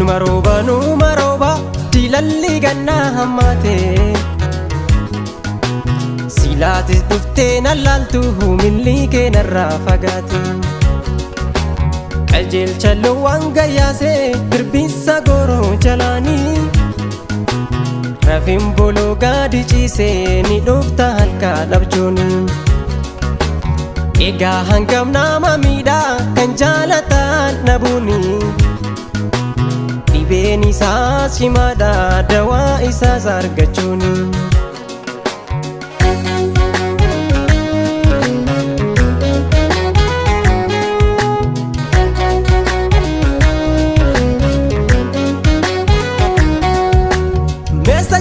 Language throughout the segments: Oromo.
numa rooba diilalli gannaa hammaate silaatis dhuftee nallaaltu milli kee narraa fagaate qajeelcha loowwan gayyaasee birbisa goroo jalaanii rafin boloo gaadi ciisee ni dhufta halkaa dhabjooni egaa hangam nama miidhaa kan jaalataan nabuuni dhibeen isaas cimaadha dawaa isaas argachuuni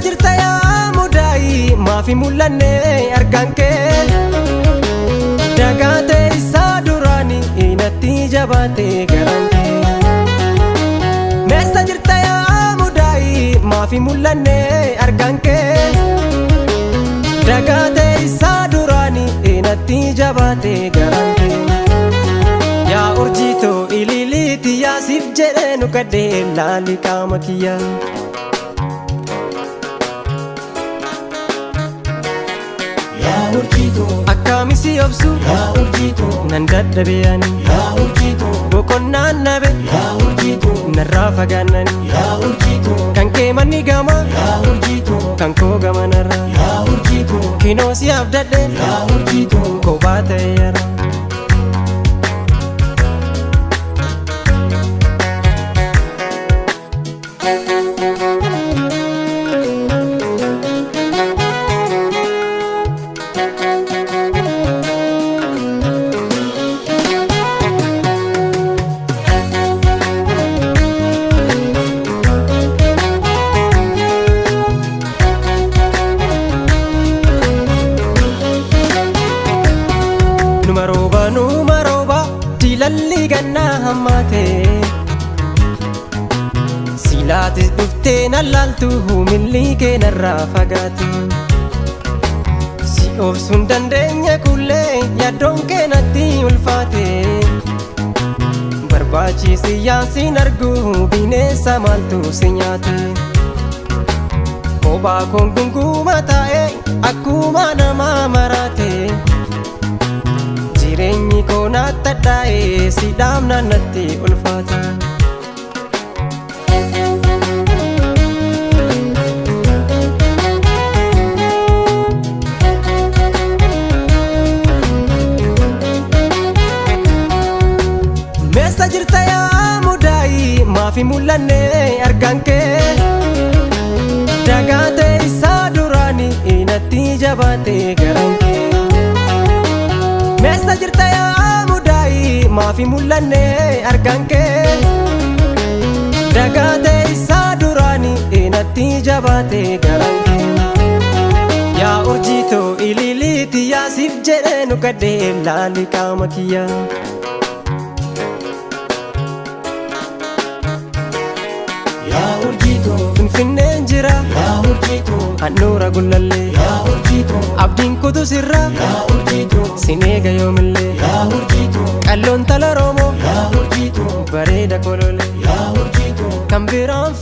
jirta yaa mudaayi maafi mul'anne argaan kee dagaate isaa duraani inatti jabaate garaan kee meessa jirta yaa mudaayi maafi mul'anne argaan kee dagaate isaa duraani inatti jabaate garaan kee yaa urjiitoo ililiiti yaa siif jedhee nu gadhee laali qaama kiyyaa akkamisi obsu yaa urjiitoo nan dadhabeeyani yaa urjiitoo boqonnaan nabe yaa urjiitoo narraa fagaannani yaa urjiitoo kan kee manni gama yaa urjiitoo kan koo gamanarra yaa urjiitoo kinoo si abdadhe yaa urjiitoo kophaa ta'e yara numa rooba diilalli gannaa hammaate silaatis dhuftee nallaaltu milli kee narraa fagaate si obsuun dandeenye kullee yaaddoon kee natti ulfaate barbaachisi yaansin argu bineensa maaltu si nyaate kophaa koon gunguma taa'e akkuma namaa maraate jireenyi koo nattadhaa'e si dhaamna natti ulfaata meessa jirta yaa mudaayi maafi mul'anne argaan kee dagaate isaa duraani inatti jabaate garaan kee meessa jirta yaa mudaayi maafi mul'anne argaan kee dagaate isaa duraani inatti jabaate garaan kee yaa urjiitoo ililiiti yaa siif jedhee nu gadhee laali qaama kiyyaa yaa urjiitoo finfinneen jira yaa urjiitoo handhuura gullallee yaa urjiitoo abdiin kutu sirra yaa urjiitoo sineega yoomillee yaa urjiitoo qalloon tala roomoo yaa urjiitoo bareeda kolole yaa urjiitoo kan biraan